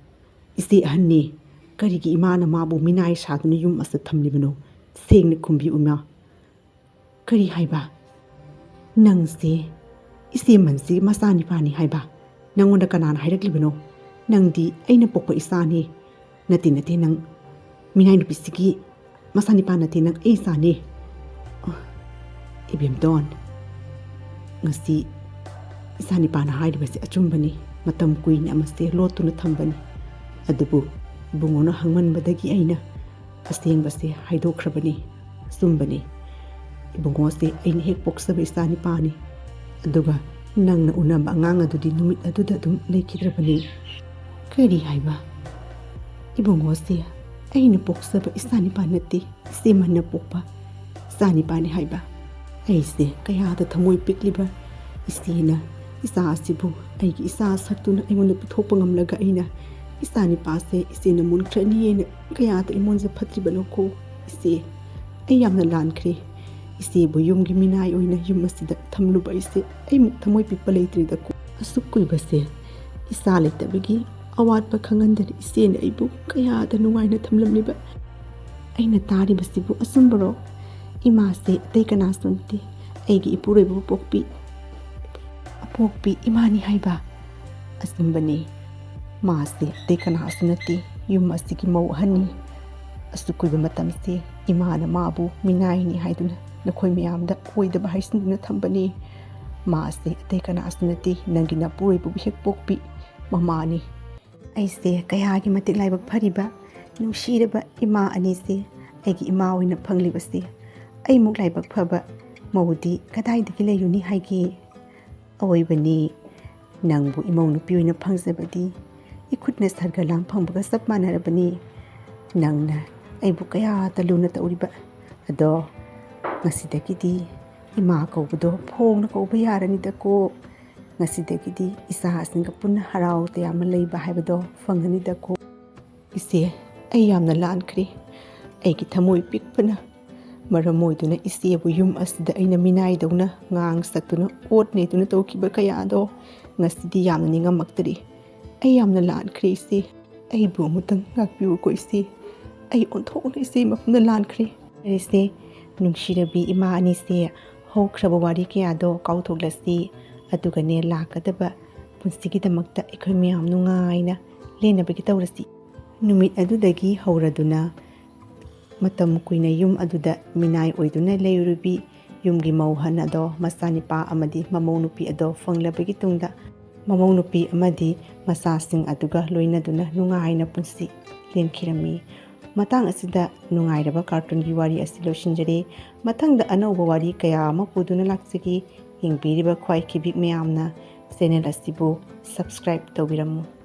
Isi ahani. Karigi imana mabu minai saduna yum asa thamlibano. Sengna kumbi uma. Kari haiba. Nangse. Isi mansi masani pani haiba. Nangonda kanana hairaklibano. Nangdi aina pokpa isani. Nati nang minai nupisigi masanipa nati nang isani. Ibim don. Ngasi isanipa na hairibasi achumbani matam kuina amase lotuna thambani. Adubu ibungona hangmanbadagi aina asengbase haidokhrabani sumbani. Ibungose aina hek poksaba isanipani. Aduga nangna unamba angang adudi numit aduda adum leikidrabani. Kari haiba. Ibungose aina poksaba isanipa nati isemana pokpa isanipani haiba. Aise kayada thamoi pikliba isina isa asibu aigi isa saktuna aimona pithokpa ngamlaga aina isanipase isena munkrani ena kayada imonza phatribano ko ise ayamna lankhre ise bu yumgi minai oina yumasida thamluba ise aimuk thamoi pikpa leitrida ko asukkuibase isa leitabagi awatpa khangandari isena aibu kayada nuwaina thamlamliba aina taribasibu asumbaro imase tekana sunti aigi ipurebu pokpi imani haiba asumbani mase tekana asunati yum asigi mau hani asukuiba matamse imana mabu minai ni haiduna nakhoi miyamda oidaba haisinduna thambani mase tekana asunati nangina purebu hek pokpi mamani aise kayagi matik laibak phariba nushiraba ima anise aigi ima oina phanglibase ay muk laibak phaba mawdi kadaidagi layuni haigi awoibani nangbu imau nupi oina phangjabadi ikhutna sargalam phangbaga sap manarabani nangna aibu kaya taluna tauriba ado ngasidagidi ima kaubado phongna kauba yarani dako ngasidagidi isa asinga punna harau tayama leiba haibado fangani dako ise ay yamna lankhri aigi thamoi pikpana maramoiduna isebu yum asida aina minai dauna ngang saktuna otne tuna tawkiba kaya ado ngasidi yamna ningamaktari ꯑꯩ ꯌꯥꯝꯅ ꯂꯥꯟꯈ꯭ꯔꯦ ꯏꯆꯦ, ꯑꯩꯕꯨ ꯑꯃꯨꯛꯇꯪ ꯉꯥꯛꯄꯤꯌꯨꯀꯣ ꯏꯆꯦ, ꯑꯩ ꯑꯣꯟꯊꯣꯛꯅ ꯏꯆꯦ ꯃꯐꯝꯗ ꯂꯥꯟꯈ꯭ꯔꯦ꯫ ꯏꯆꯦ, ꯅꯨꯡꯁꯤꯔꯕꯤ ꯏꯃꯥ ꯑꯅꯤꯁꯦ ꯍꯧꯈ꯭ꯔꯕ ꯋꯥꯔꯤ ꯀꯌꯥꯗꯣ ꯀꯥꯎꯊꯣꯛꯂꯁꯤ, ꯑꯗꯨꯒꯅꯦ ꯂꯥꯛꯀꯗꯕ ꯄꯨꯟꯁꯤꯒꯤꯗꯃꯛꯇ ꯑꯩꯈꯣꯏ ꯃꯌꯥꯝ ꯅꯨꯡꯉꯥꯏꯅ ꯂꯦꯟꯅꯕꯒꯤ ꯇꯧꯔꯁꯤ꯫ ꯅꯨꯃꯤꯠ ꯑꯗꯨꯗꯒꯤ ꯍꯧꯔꯗꯨꯅ ꯃꯇꯝ ꯀꯨꯏꯅ ꯌꯨꯝ ꯑꯗꯨꯗ ꯃꯤꯅꯥꯏ ꯑꯣꯏꯗꯨꯅ ꯂꯩꯔꯨꯕꯤ ꯌꯨꯝꯒꯤ ꯃꯧꯍꯟ ꯑꯗꯣ ꯃꯆꯥꯅꯤꯄꯥ ꯑꯃꯗꯤ ꯃꯃꯧ ꯅꯨꯄꯤ ꯑꯗꯣ ꯐꯪꯂꯕꯒꯤ ꯇꯨꯡꯗ ꯃꯃꯧ ꯅꯨꯄꯤ ꯑꯃꯗꯤ ꯃꯆꯥꯁꯤꯡ ꯑꯗꯨꯒ ꯂꯣꯏꯅꯗꯨꯅ ꯅꯨꯡꯉꯥꯏꯅ ꯄꯨꯟꯁꯤ ꯂꯦꯟꯈꯤꯔꯝꯃꯤ꯫ ꯃꯇꯥꯡ ꯑꯁꯤꯗ ꯅꯨꯡꯉꯥꯏꯔꯕ ꯀꯥꯔꯇꯨꯟꯒꯤ ꯋꯥꯔꯤ ꯑꯁꯤ ꯂꯣꯏꯁꯤꯟꯖꯔꯦ꯫ ꯃꯊꯪꯗ ꯑꯅꯧꯕ ꯋꯥꯔꯤ ꯀꯌꯥ ꯑꯃ ꯄꯨꯗꯨꯅ ꯂꯥꯛꯆꯒꯦ꯫ ꯌꯦꯡꯕꯤꯔꯤꯕ ꯈ꯭ꯋꯥꯏꯈꯤꯕꯤꯛ ꯃꯌꯥꯝꯅ ꯆꯦꯅꯦꯜ ꯑꯁꯤꯕꯨ ꯁꯕꯁꯀ꯭ꯔꯥꯏꯕ ꯇꯧꯕꯤꯔꯝꯃꯨ꯫